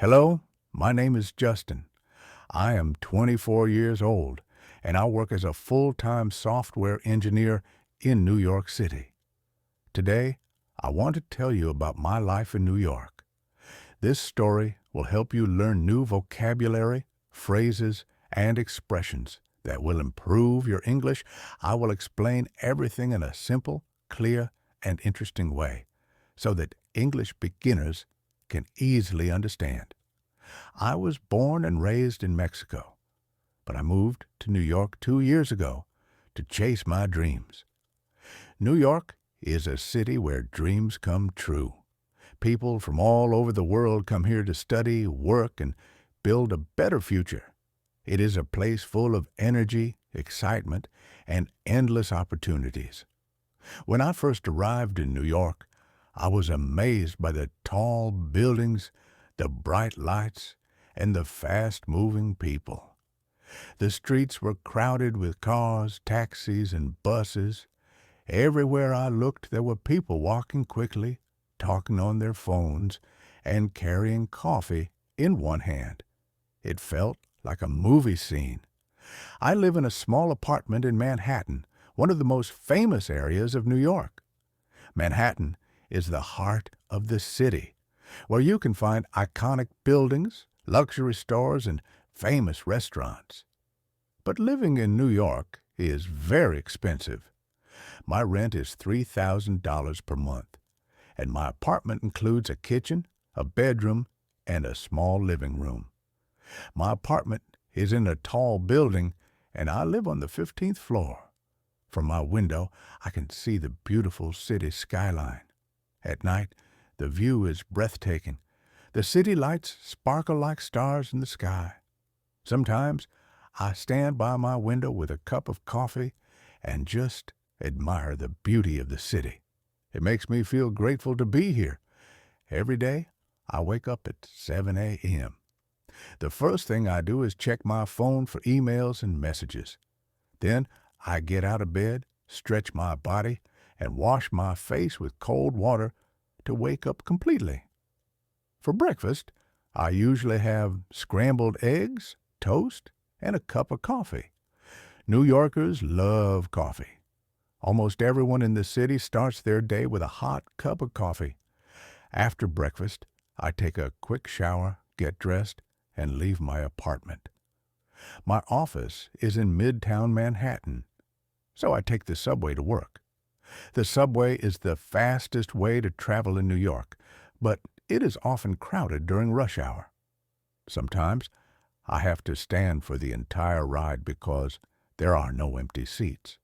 Hello, my name is Justin. I am 24 years old, and I work as a full-time software engineer in New York City. Today, I want to tell you about my life in New York. This story will help you learn new vocabulary, phrases, and expressions that will improve your English. I will explain everything in a simple, clear, and interesting way so that English beginners can easily understand. I was born and raised in Mexico, but I moved to New York 2 years ago to chase my dreams. New York is a city where dreams come true. People from all over the world come here to study, work, and build a better future. It is a place full of energy, excitement, and endless opportunities. When I first arrived in New York, I was amazed by the tall buildings, the bright lights, and the fast-moving people. The streets were crowded with cars, taxis, and buses. Everywhere I looked, there were people walking quickly, talking on their phones, and carrying coffee in one hand. It felt like a movie scene. I live in a small apartment in Manhattan, one of the most famous areas of New York. Manhattan is the heart of the city, where you can find iconic buildings, luxury stores, and famous restaurants. But living in New York is very expensive. My rent is $3,000 per month, and my apartment includes a kitchen, a bedroom, and a small living room. My apartment is in a tall building, and I live on the 15th floor. From my window, I can see the beautiful city skyline. At night, the view is breathtaking. The city lights sparkle like stars in the sky. Sometimes I stand by my window with a cup of coffee and just admire the beauty of the city. It makes me feel grateful to be here. Every day, I wake up at 7 a.m. The first thing I do is check my phone for emails and messages. Then I get out of bed, stretch my body, and wash my face with cold water to wake up completely. For breakfast, I usually have scrambled eggs, toast, and a cup of coffee. New Yorkers love coffee. Almost everyone in the city starts their day with a hot cup of coffee. After breakfast, I take a quick shower, get dressed, and leave my apartment. My office is in Midtown Manhattan, so I take the subway to work. The subway is the fastest way to travel in New York, but it is often crowded during rush hour. Sometimes I have to stand for the entire ride because there are no empty seats.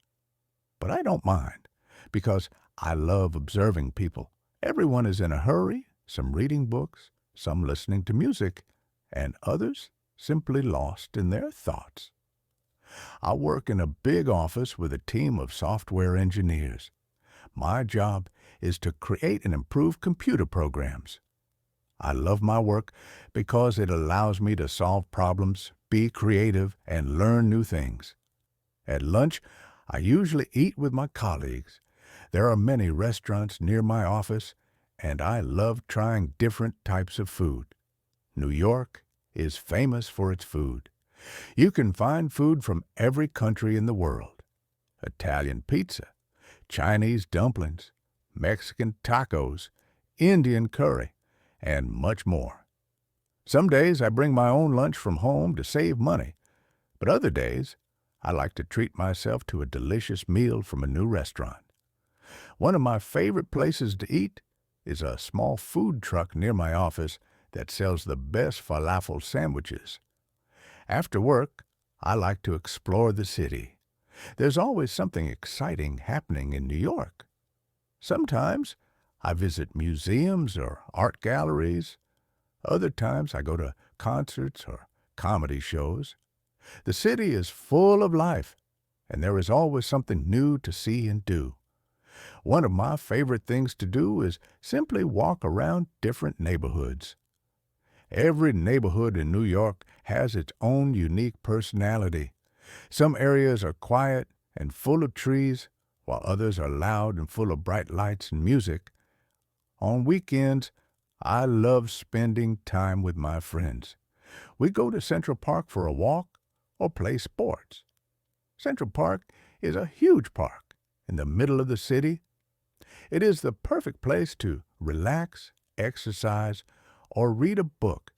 But I don't mind, because I love observing people. Everyone is in a hurry, some reading books, some listening to music, and others simply lost in their thoughts. I work in a big office with a team of software engineers. My job is to create and improve computer programs. I love my work because it allows me to solve problems, be creative, and learn new things. At lunch, I usually eat with my colleagues. There are many restaurants near my office, and I love trying different types of food. New York is famous for its food. You can find food from every country in the world. Italian pizza, Chinese dumplings, Mexican tacos, Indian curry, and much more. Some days I bring my own lunch from home to save money, but other days I like to treat myself to a delicious meal from a new restaurant. One of my favorite places to eat is a small food truck near my office that sells the best falafel sandwiches. After work, I like to explore the city. There's always something exciting happening in New York. Sometimes I visit museums or art galleries. Other times I go to concerts or comedy shows. The city is full of life, and there is always something new to see and do. One of my favorite things to do is simply walk around different neighborhoods. Every neighborhood in New York has its own unique personality. Some areas are quiet and full of trees, while others are loud and full of bright lights and music. On weekends, I love spending time with my friends. We go to Central Park for a walk or play sports. Central Park is a huge park in the middle of the city. It is the perfect place to relax, exercise, or read a book.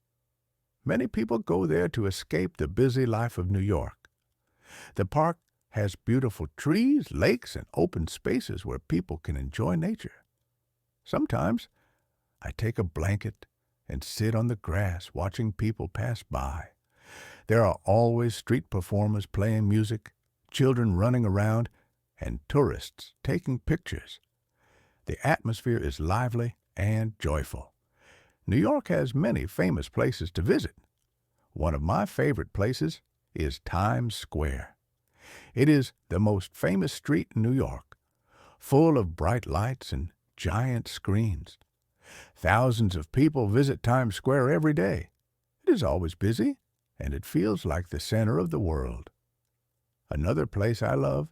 Many people go there to escape the busy life of New York. The park has beautiful trees, lakes, and open spaces where people can enjoy nature. Sometimes I take a blanket and sit on the grass watching people pass by. There are always street performers playing music, children running around, and tourists taking pictures. The atmosphere is lively and joyful. New York has many famous places to visit. One of my favorite places is Times Square. It is the most famous street in New York, full of bright lights and giant screens. Thousands of people visit Times Square every day. It is always busy, and it feels like the center of the world. Another place I love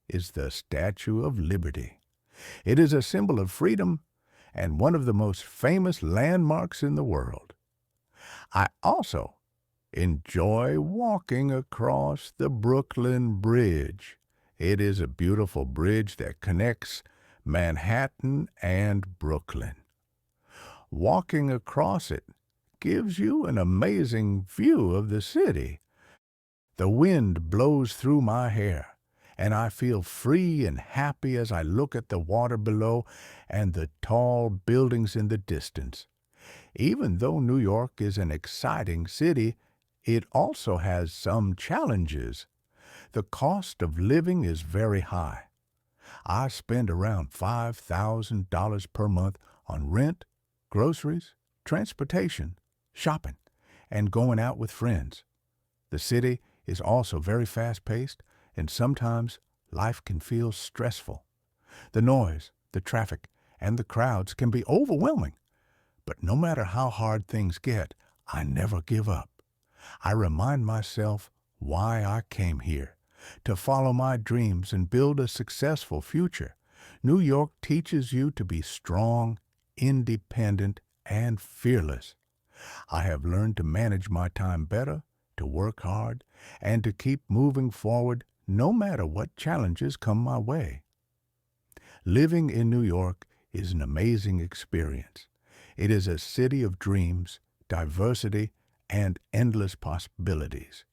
is the Statue of Liberty. It is a symbol of freedom and one of the most famous landmarks in the world. I also enjoy walking across the Brooklyn Bridge. It is a beautiful bridge that connects Manhattan and Brooklyn. Walking across it gives you an amazing view of the city. The wind blows through my hair, and I feel free and happy as I look at the water below and the tall buildings in the distance. Even though New York is an exciting city, it also has some challenges. The cost of living is very high. I spend around $5,000 per month on rent, groceries, transportation, shopping, and going out with friends. The city is also very fast-paced, and sometimes life can feel stressful. The noise, the traffic, and the crowds can be overwhelming. But no matter how hard things get, I never give up. I remind myself why I came here, to follow my dreams and build a successful future. New York teaches you to be strong, independent, and fearless. I have learned to manage my time better, to work hard, and to keep moving forward no matter what challenges come my way. Living in New York is an amazing experience. It is a city of dreams, diversity, and endless possibilities.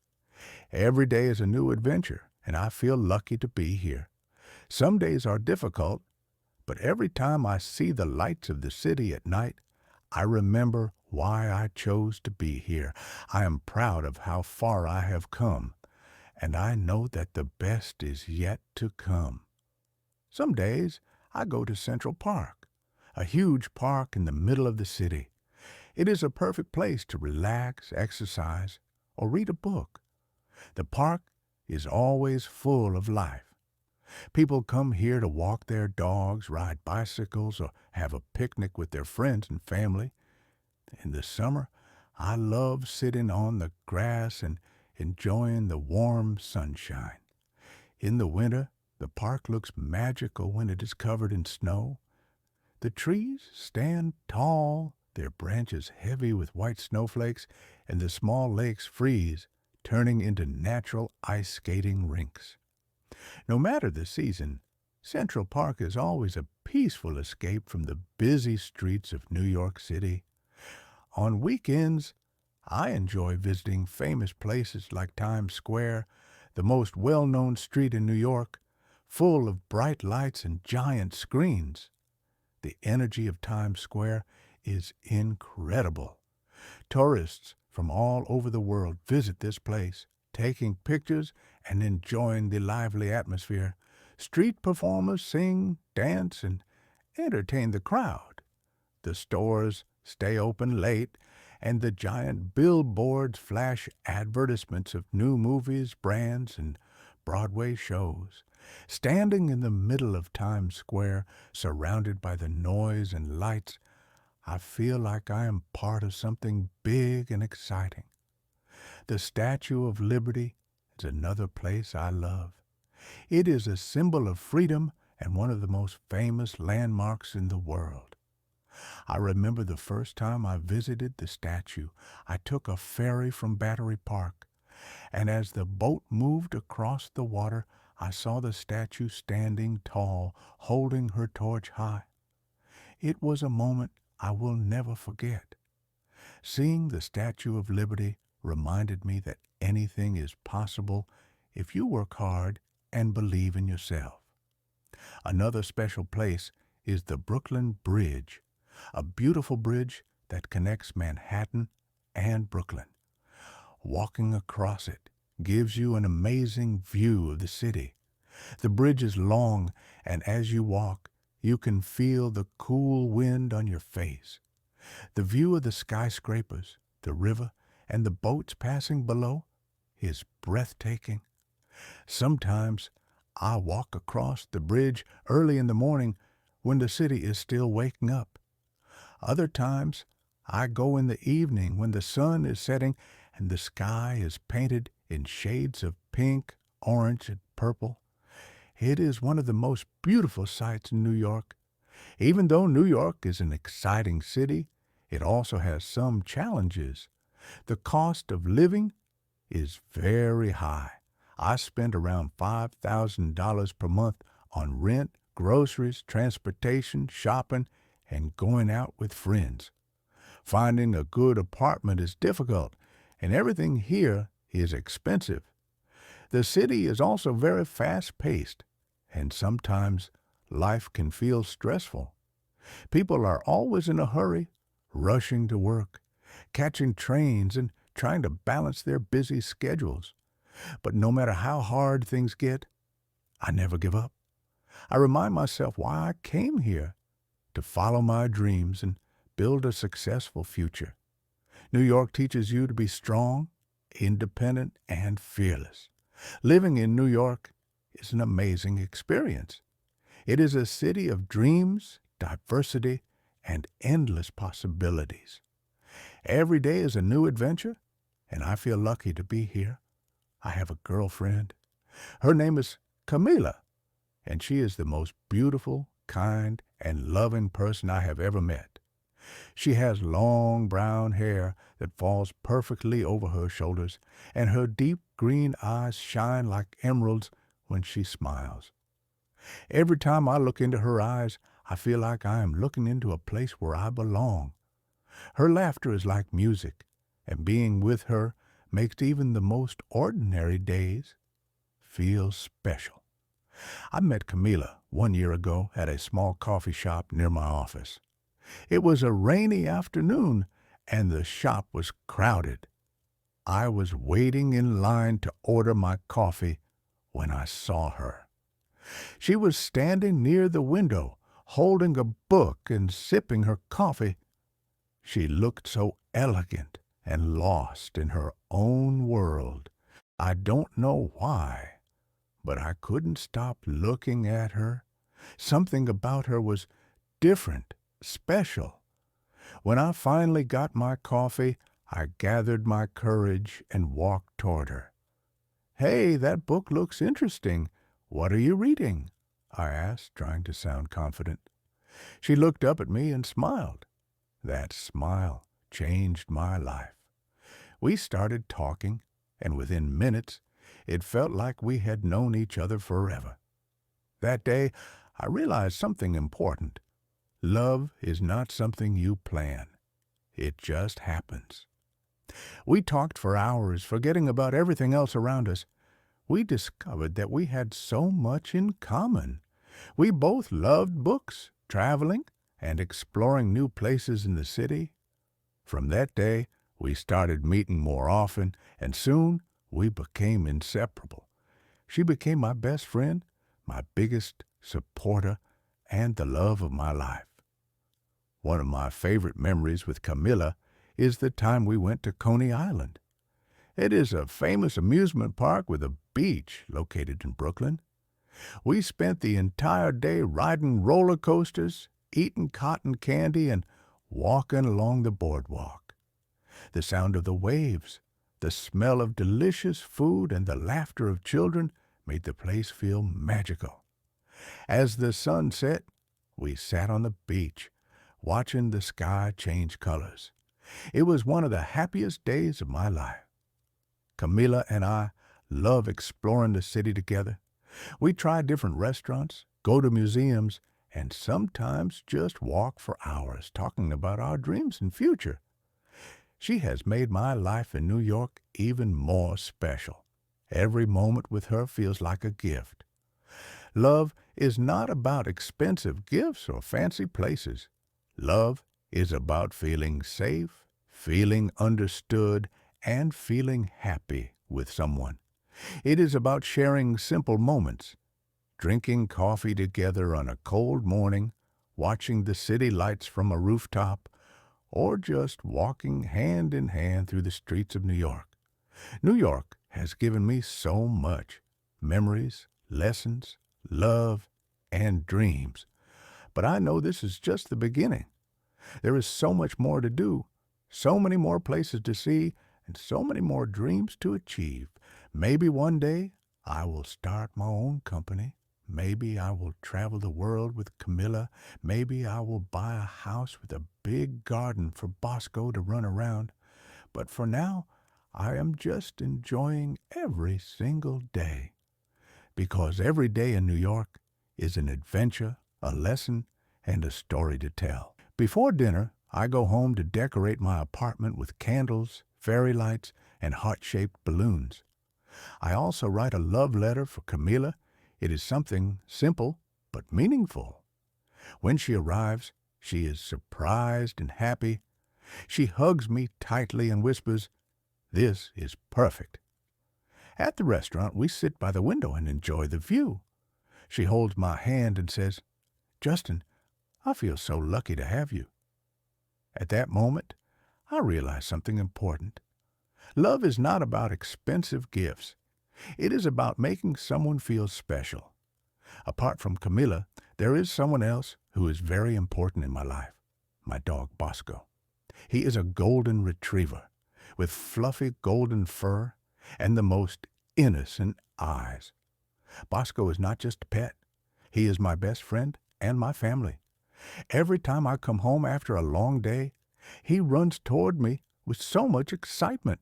Every day is a new adventure, and I feel lucky to be here. Some days are difficult, but every time I see the lights of the city at night, I remember why I chose to be here. I am proud of how far I have come, and I know that the best is yet to come. Some days I go to Central Park, a huge park in the middle of the city. It is a perfect place to relax, exercise, or read a book. The park is always full of life. People come here to walk their dogs, ride bicycles, or have a picnic with their friends and family. In the summer, I love sitting on the grass and enjoying the warm sunshine. In the winter, the park looks magical when it is covered in snow. The trees stand tall, their branches heavy with white snowflakes, and the small lakes freeze, turning into natural ice skating rinks. No matter the season, Central Park is always a peaceful escape from the busy streets of New York City. On weekends, I enjoy visiting famous places like Times Square, the most well-known street in New York, full of bright lights and giant screens. The energy of Times Square is incredible. Tourists from all over the world visit this place, taking pictures and enjoying the lively atmosphere. Street performers sing, dance, and entertain the crowd. The stores stay open late, and the giant billboards flash advertisements of new movies, brands, and Broadway shows. Standing in the middle of Times Square, surrounded by the noise and lights, I feel like I am part of something big and exciting. The Statue of Liberty is another place I love. It is a symbol of freedom and one of the most famous landmarks in the world. I remember the first time I visited the statue. I took a ferry from Battery Park, and as the boat moved across the water, I saw the statue standing tall, holding her torch high. It was a moment I will never forget. Seeing the Statue of Liberty reminded me that anything is possible if you work hard and believe in yourself. Another special place is the Brooklyn Bridge, a beautiful bridge that connects Manhattan and Brooklyn. Walking across it gives you an amazing view of the city. The bridge is long, and as you walk, you can feel the cool wind on your face. The view of the skyscrapers, the river, and the boats passing below is breathtaking. Sometimes I walk across the bridge early in the morning when the city is still waking up. Other times I go in the evening when the sun is setting and the sky is painted in shades of pink, orange, and purple. It is one of the most beautiful sights in New York. Even though New York is an exciting city, it also has some challenges. The cost of living is very high. I spend around $5,000 per month on rent, groceries, transportation, shopping, and going out with friends. Finding a good apartment is difficult, and everything here is expensive. The city is also very fast-paced, and sometimes life can feel stressful. People are always in a hurry, rushing to work, catching trains, and trying to balance their busy schedules. But no matter how hard things get, I never give up. I remind myself why I came here, to follow my dreams and build a successful future. New York teaches you to be strong, independent, and fearless. Living in New York is an amazing experience. It is a city of dreams, diversity, and endless possibilities. Every day is a new adventure, and I feel lucky to be here. I have a girlfriend. Her name is Camila, and she is the most beautiful, kind, and loving person I have ever met. She has long brown hair that falls perfectly over her shoulders, and her deep green eyes shine like emeralds when she smiles. Every time I look into her eyes, I feel like I am looking into a place where I belong. Her laughter is like music, and being with her makes even the most ordinary days feel special. I met Camila 1 year ago at a small coffee shop near my office. It was a rainy afternoon, and the shop was crowded. I was waiting in line to order my coffee when I saw her. She was standing near the window, holding a book and sipping her coffee. She looked so elegant and lost in her own world. I don't know why, but I couldn't stop looking at her. Something about her was different, special. When I finally got my coffee, I gathered my courage and walked toward her. "Hey, that book looks interesting. What are you reading?" I asked, trying to sound confident. She looked up at me and smiled. That smile changed my life. We started talking, and within minutes, it felt like we had known each other forever. That day, I realized something important. Love is not something you plan. It just happens. We talked for hours, forgetting about everything else around us. We discovered that we had so much in common. We both loved books, traveling, and exploring new places in the city. From that day, we started meeting more often, and soon we became inseparable. She became my best friend, my biggest supporter, and the love of my life. One of my favorite memories with Camila is the time we went to Coney Island. It is a famous amusement park with a beach located in Brooklyn. We spent the entire day riding roller coasters, eating cotton candy, and walking along the boardwalk. The sound of the waves, the smell of delicious food, and the laughter of children made the place feel magical. As the sun set, we sat on the beach, watching the sky change colors. It was one of the happiest days of my life. Camila and I love exploring the city together. We try different restaurants, go to museums, and sometimes just walk for hours talking about our dreams and future. She has made my life in New York even more special. Every moment with her feels like a gift. Love is not about expensive gifts or fancy places. Love is about feeling safe, feeling understood, and feeling happy with someone. It is about sharing simple moments, drinking coffee together on a cold morning, watching the city lights from a rooftop, or just walking hand in hand through the streets of New York. New York has given me so much: memories, lessons, love, and dreams. But I know this is just the beginning. There is so much more to do, so many more places to see, and so many more dreams to achieve. Maybe one day I will start my own company. Maybe I will travel the world with Camilla. Maybe I will buy a house with a big garden for Bosco to run around. But for now, I am just enjoying every single day. Because every day in New York is an adventure, a lesson, and a story to tell. Before dinner, I go home to decorate my apartment with candles, fairy lights, and heart-shaped balloons. I also write a love letter for Camila. It is something simple but meaningful. When she arrives, she is surprised and happy. She hugs me tightly and whispers, "This is perfect." At the restaurant, we sit by the window and enjoy the view. She holds my hand and says, "Justin, I feel so lucky to have you." At that moment, I realize something important. Love is not about expensive gifts. It is about making someone feel special. Apart from Camila, there is someone else who is very important in my life: my dog Bosco. He is a golden retriever with fluffy golden fur and the most innocent eyes. Bosco is not just a pet. He is my best friend and my family. Every time I come home after a long day, he runs toward me with so much excitement.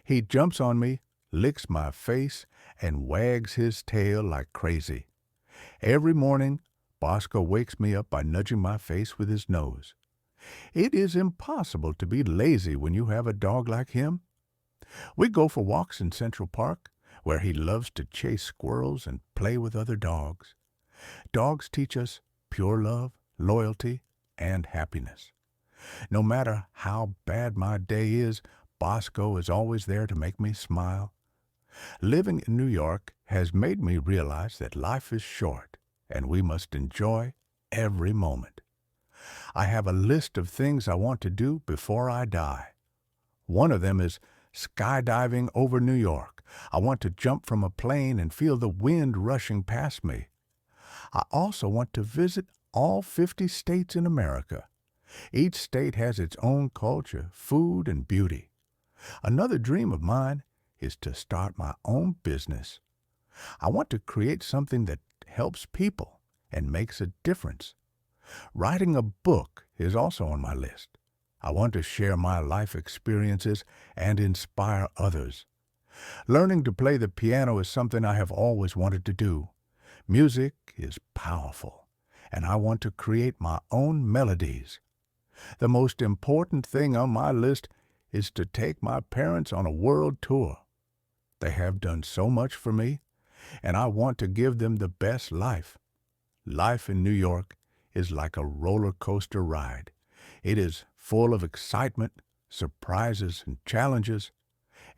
He jumps on me, licks my face, and wags his tail like crazy. Every morning, Bosco wakes me up by nudging my face with his nose. It is impossible to be lazy when you have a dog like him. We go for walks in Central Park, where he loves to chase squirrels and play with other dogs. Dogs teach us pure love, loyalty, and happiness. No matter how bad my day is, Bosco is always there to make me smile. Living in New York has made me realize that life is short, and we must enjoy every moment. I have a list of things I want to do before I die. One of them is skydiving over New York. I want to jump from a plane and feel the wind rushing past me. I also want to visit all 50 states in America. Each state has its own culture, food, and beauty. Another dream of mine is to start my own business. I want to create something that helps people and makes a difference. Writing a book is also on my list. I want to share my life experiences and inspire others. Learning to play the piano is something I have always wanted to do. Music is powerful, and I want to create my own melodies. The most important thing on my list is to take my parents on a world tour. They have done so much for me, and I want to give them the best life. Life in New York is like a roller coaster ride. It is full of excitement, surprises, and challenges.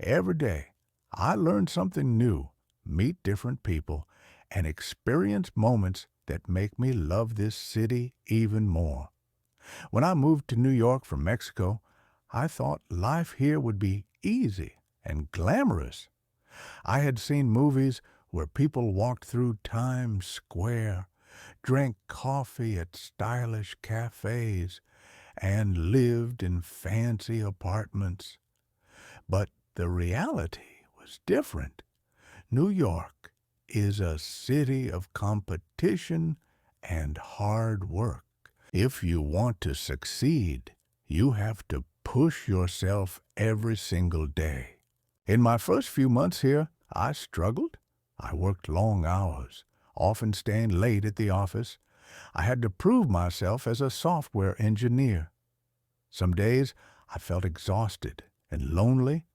Every day, I learn something new, meet different people, and experience moments that make me love this city even more. When I moved to New York from Mexico, I thought life here would be easy and glamorous. I had seen movies where people walked through Times Square, drank coffee at stylish cafes, and lived in fancy apartments. But the reality was different. New York is a city of competition and hard work. If you want to succeed, you have to push yourself every single day. In my first few months here, I struggled. I worked long hours, often staying late at the office. I had to prove myself as a software engineer. Some days I felt exhausted and lonely.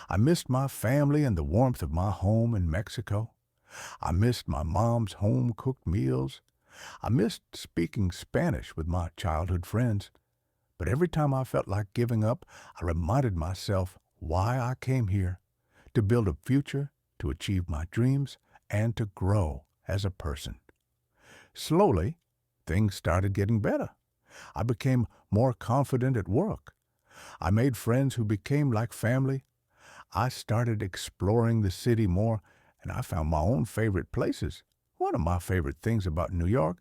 I missed my family and the warmth of my home in Mexico. I missed my mom's home-cooked meals. I missed speaking Spanish with my childhood friends. But every time I felt like giving up, I reminded myself why I came here: to build a future, to achieve my dreams, and to grow as a person. Slowly, things started getting better. I became more confident at work. I made friends who became like family. I started exploring the city more, and I found my own favorite places. One of my favorite things about New York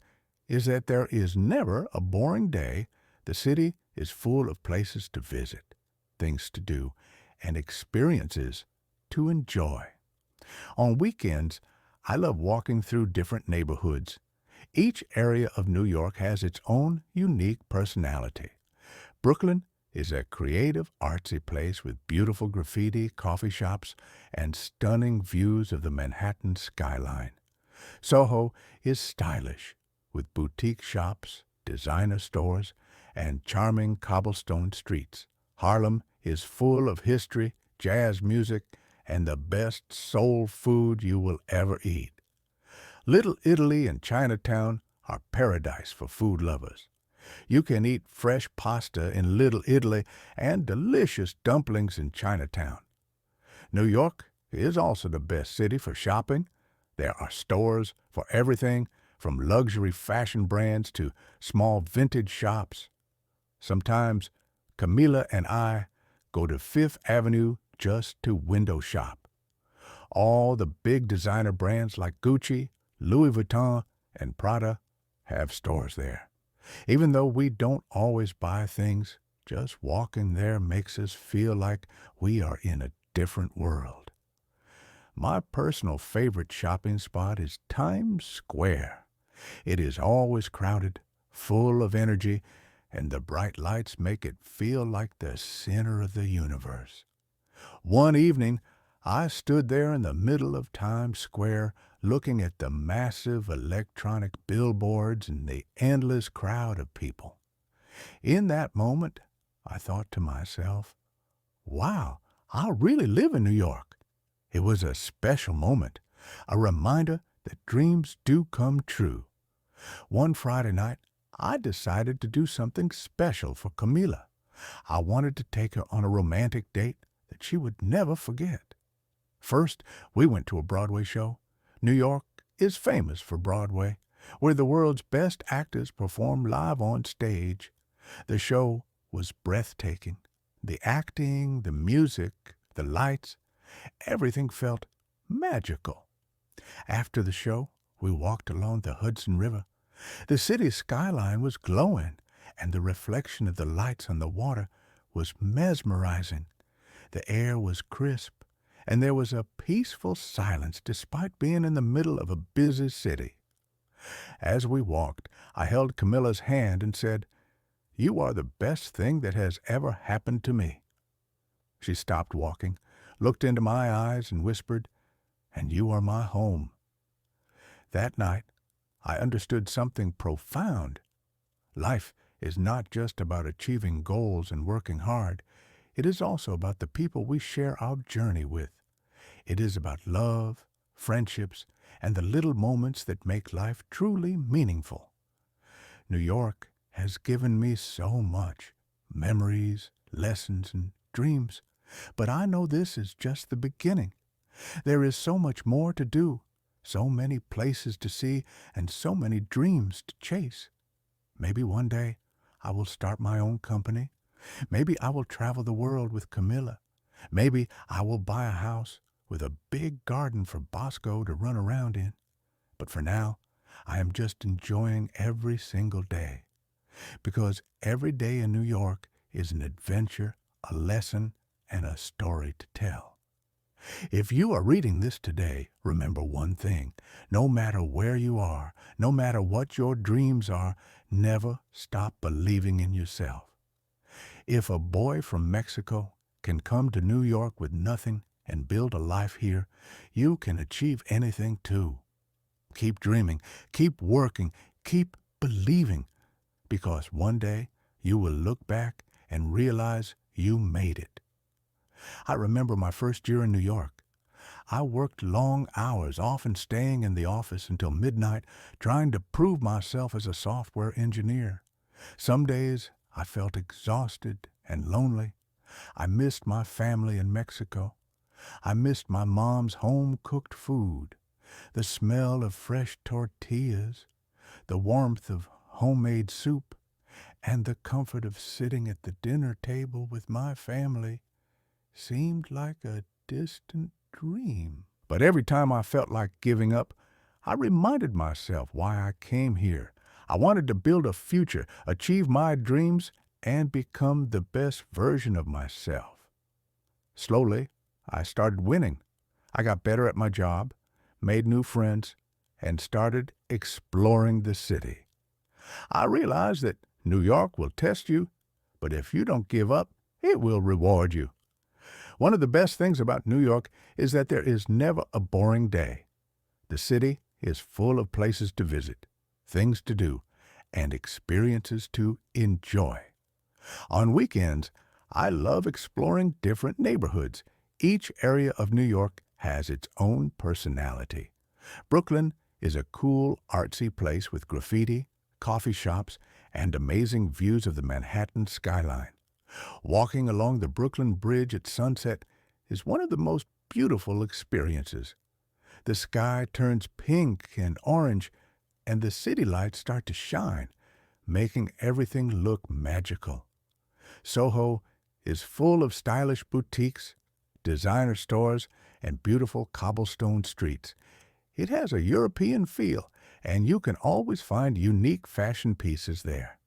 is that there is never a boring day. The city is full of places to visit, things to do, and experiences to enjoy. On weekends, I love walking through different neighborhoods. Each area of New York has its own unique personality. Brooklyn is a creative, artsy place with beautiful graffiti, coffee shops, and stunning views of the Manhattan skyline. Soho is stylish, with boutique shops, designer stores, and charming cobblestone streets. Harlem is full of history, jazz music, and the best soul food you will ever eat. Little Italy and Chinatown are paradise for food lovers. You can eat fresh pasta in Little Italy and delicious dumplings in Chinatown. New York is also the best city for shopping. There are stores for everything, from luxury fashion brands to small vintage shops. Sometimes Camila and I go to Fifth Avenue just to window shop. All the big designer brands like Gucci, Louis Vuitton, and Prada have stores there. Even though we don't always buy things, just walking there makes us feel like we are in a different world. My personal favorite shopping spot is Times Square. It is always crowded, full of energy, and the bright lights make it feel like the center of the universe. One evening, I stood there in the middle of Times Square looking at the massive electronic billboards and the endless crowd of people. In that moment, I thought to myself, wow, I really live in New York. It was a special moment, a reminder that dreams do come true. One Friday night, I decided to do something special for Camila. I wanted to take her on a romantic date that she would never forget. First, we went to a Broadway show. New York is famous for Broadway, where the world's best actors perform live on stage. The show was breathtaking. The acting, the music, the lights, everything felt magical. After the show, we walked along the Hudson River. The city's skyline was glowing, and the reflection of the lights on the water was mesmerizing. The air was crisp, and there was a peaceful silence despite being in the middle of a busy city. As we walked, I held Camilla's hand and said, "You are the best thing that has ever happened to me." She stopped walking, looked into my eyes, and whispered, "And you are my home." That night, I understood something profound. Life is not just about achieving goals and working hard. It is also about the people we share our journey with. It is about love, friendships, and the little moments that make life truly meaningful. New York has given me so much, memories, lessons, and dreams. But I know this is just the beginning. There is so much more to do, so many places to see, and so many dreams to chase. Maybe one day I will start my own company. Maybe I will travel the world with Camilla. Maybe I will buy a house with a big garden for Bosco to run around in. But for now, I am just enjoying every single day. Because every day in New York is an adventure, a lesson, and a story to tell. If you are reading this today, remember one thing. No matter where you are, no matter what your dreams are, never stop believing in yourself. If a boy from Mexico can come to New York with nothing and build a life here, you can achieve anything too. Keep dreaming, keep working, keep believing, because one day you will look back and realize you made it. I remember my first year in New York. I worked long hours, often staying in the office until midnight, trying to prove myself as a software engineer. Some days I felt exhausted and lonely. I missed my family in Mexico. I missed my mom's home-cooked food, the smell of fresh tortillas, the warmth of homemade soup, and the comfort of sitting at the dinner table with my family seemed like a distant dream. But every time I felt like giving up, I reminded myself why I came here. I wanted to build a future, achieve my dreams, and become the best version of myself. Slowly, I started winning. I got better at my job, made new friends, and started exploring the city. I realized that New York will test you, but if you don't give up, it will reward you. One of the best things about New York is that there is never a boring day. The city is full of places to visit, things to do, and experiences to enjoy. On weekends, I love exploring different neighborhoods. Each area of New York has its own personality. Brooklyn is a cool, artsy place with graffiti, coffee shops, and amazing views of the Manhattan skyline. Walking along the Brooklyn Bridge at sunset is one of the most beautiful experiences. The sky turns pink and orange, and the city lights start to shine, making everything look magical. Soho is full of stylish boutiques, designer stores, and beautiful cobblestone streets. It has a European feel, and you can always find unique fashion pieces there.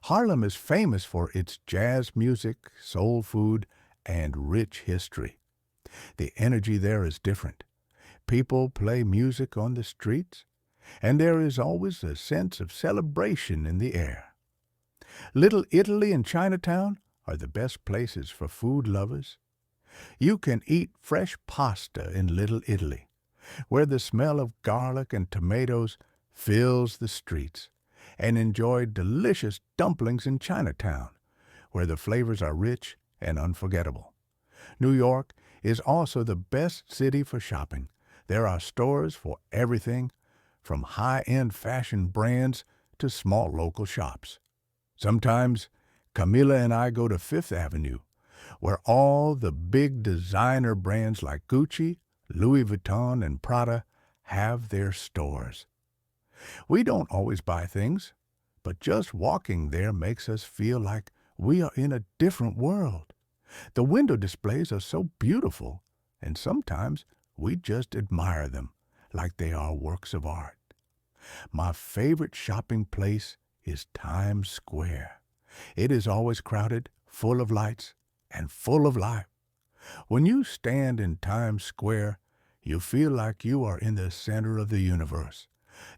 Harlem is famous for its jazz music, soul food, and rich history. The energy there is different. People play music on the streets, and there is always a sense of celebration in the air. Little Italy and Chinatown are the best places for food lovers. You can eat fresh pasta in Little Italy, where the smell of garlic and tomatoes fills the streets, and enjoy delicious dumplings in Chinatown, where the flavors are rich and unforgettable. New York is also the best city for shopping. There are stores for everything, from high-end fashion brands to small local shops. Sometimes Camila and I go to Fifth Avenue, where all the big designer brands like Gucci, Louis Vuitton, and Prada have their stores. We don't always buy things, but just walking there makes us feel like we are in a different world. The window displays are so beautiful, and sometimes we just admire them like they are works of art. My favorite shopping place is Times Square. It is always crowded, full of lights, and full of life. When you stand in Times Square, you feel like you are in the center of the universe.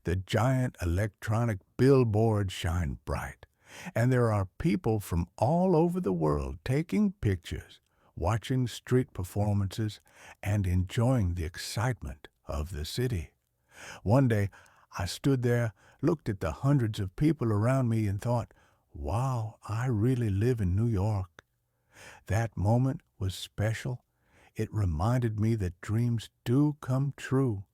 The giant electronic billboards shine bright, and there are people from all over the world taking pictures, watching street performances, and enjoying the excitement of the city. One day, I stood there, looked at the hundreds of people around me, and thought, wow, I really live in New York. That moment was special. It reminded me that dreams do come true.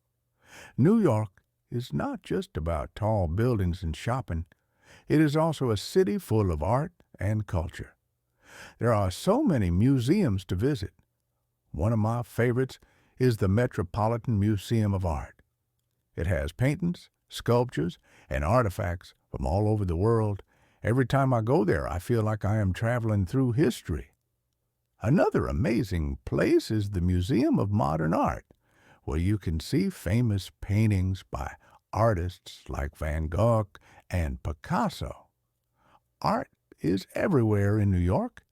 New York is not just about tall buildings and shopping. It is also a city full of art and culture. There are so many museums to visit. One of my favorites is the Metropolitan Museum of Art. It has paintings, sculptures, and artifacts from all over the world. Every time I go there, I feel like I am traveling through history. Another amazing place is the Museum of Modern Art, where you can see famous paintings by artists like Van Gogh and Picasso. Art is everywhere in New York.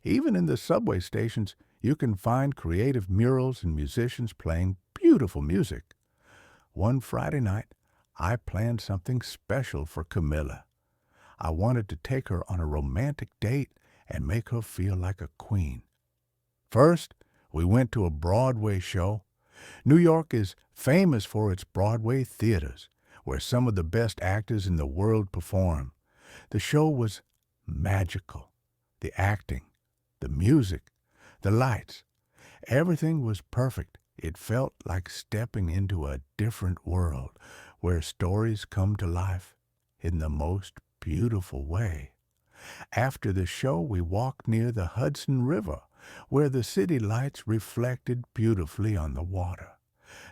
Even in the subway stations, you can find creative murals and musicians playing beautiful music. One Friday night, I planned something special for Camilla. I wanted to take her on a romantic date and make her feel like a queen. First, we went to a Broadway show. New York is famous for its Broadway theaters, where some of the best actors in the world perform. The show was magical. The acting, the music, the lights, everything was perfect. It felt like stepping into a different world where stories come to life in the most beautiful way. After the show, we walked near the Hudson River, where the city lights reflected beautifully on the water.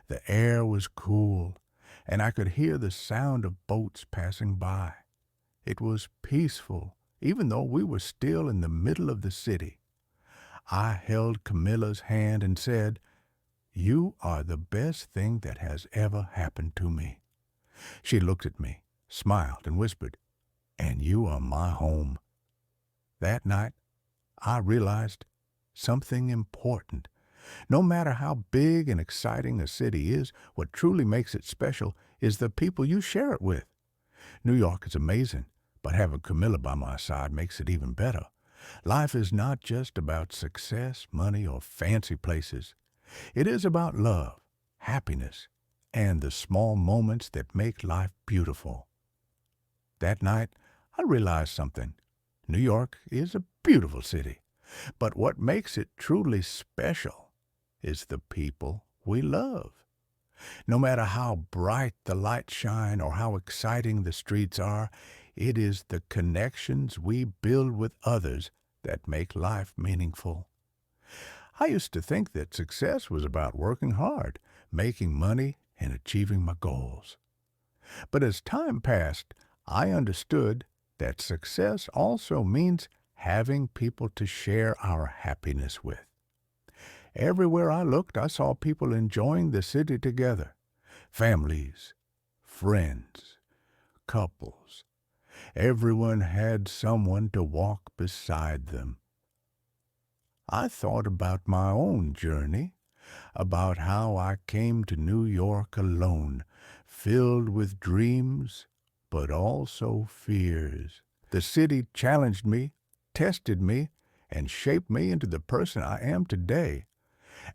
The air was cool, and I could hear the sound of boats passing by. It was peaceful, even though we were still in the middle of the city. I held Camilla's hand and said, "You are the best thing that has ever happened to me." She looked at me, smiled, and whispered, "And you are my home." That night, I realized something important. No matter how big and exciting a city is, what truly makes it special is the people you share it with. New York is amazing, but having Camilla by my side makes it even better. Life is not just about success, money, or fancy places. It is about love, happiness, and the small moments that make life beautiful. That night, I realized something. New York is a beautiful city, but what makes it truly special is the people we love. No matter how bright the lights shine or how exciting the streets are, it is the connections we build with others that make life meaningful. I used to think that success was about working hard, making money, and achieving my goals. But as time passed, I understood that success also means having people to share our happiness with. Everywhere I looked, I saw people enjoying the city together. Families, friends, couples. Everyone had someone to walk beside them. I thought about my own journey, about how I came to New York alone, filled with dreams, but also fears. The city challenged me, tested me, and shaped me into the person I am today.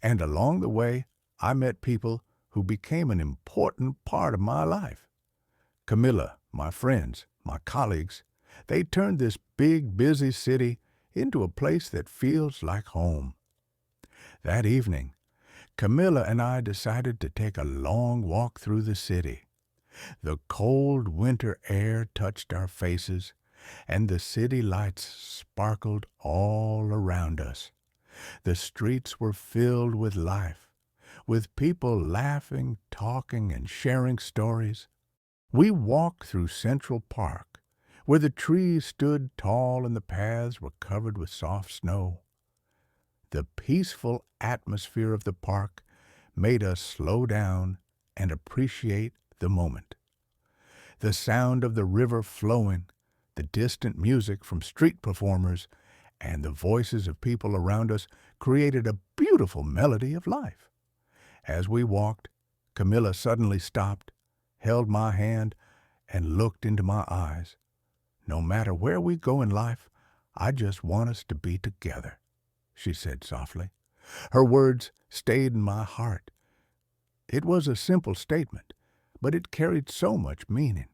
And along the way, I met people who became an important part of my life. Camilla, my friends, my colleagues, they turned this big, busy city into a place that feels like home. That evening, Camilla and I decided to take a long walk through the city. The cold winter air touched our faces, and the city lights sparkled all around us. The streets were filled with life, with people laughing, talking, and sharing stories. We walked through Central Park, where the trees stood tall and the paths were covered with soft snow. The peaceful atmosphere of the park made us slow down and appreciate the moment. The sound of the river flowing, the distant music from street performers, and the voices of people around us created a beautiful melody of life. As we walked, Camilla suddenly stopped, held my hand, and looked into my eyes. "No matter where we go in life, I just want us to be together," she said softly. Her words stayed in my heart. It was a simple statement, but it carried so much meaning.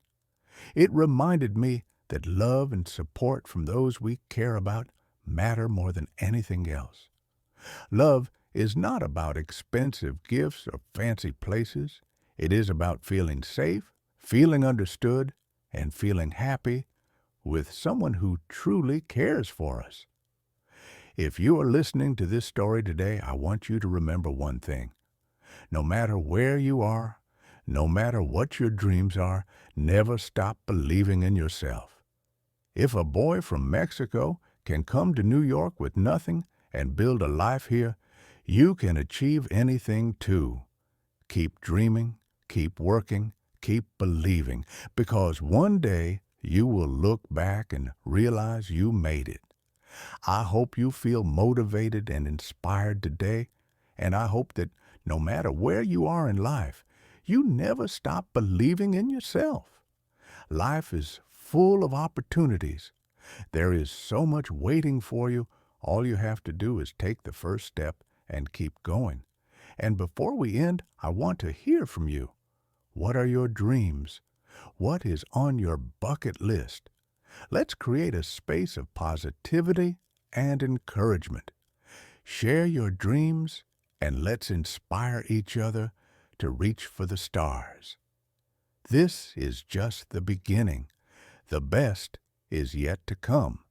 It reminded me that love and support from those we care about matter more than anything else. Love is not about expensive gifts or fancy places. It is about feeling safe, feeling understood, and feeling happy with someone who truly cares for us. If you are listening to this story today, I want you to remember one thing. No matter where you are, no matter what your dreams are, never stop believing in yourself. If a boy from Mexico can come to New York with nothing and build a life here, you can achieve anything too. Keep dreaming, keep working, keep believing, because one day you will look back and realize you made it. I hope you feel motivated and inspired today, and I hope that no matter where you are in life, you never stop believing in yourself. Life is full of opportunities. There is so much waiting for you. All you have to do is take the first step and keep going. And before we end, I want to hear from you. What are your dreams? What is on your bucket list? Let's create a space of positivity and encouragement. Share your dreams and let's inspire each other to reach for the stars. This is just the beginning. The best is yet to come.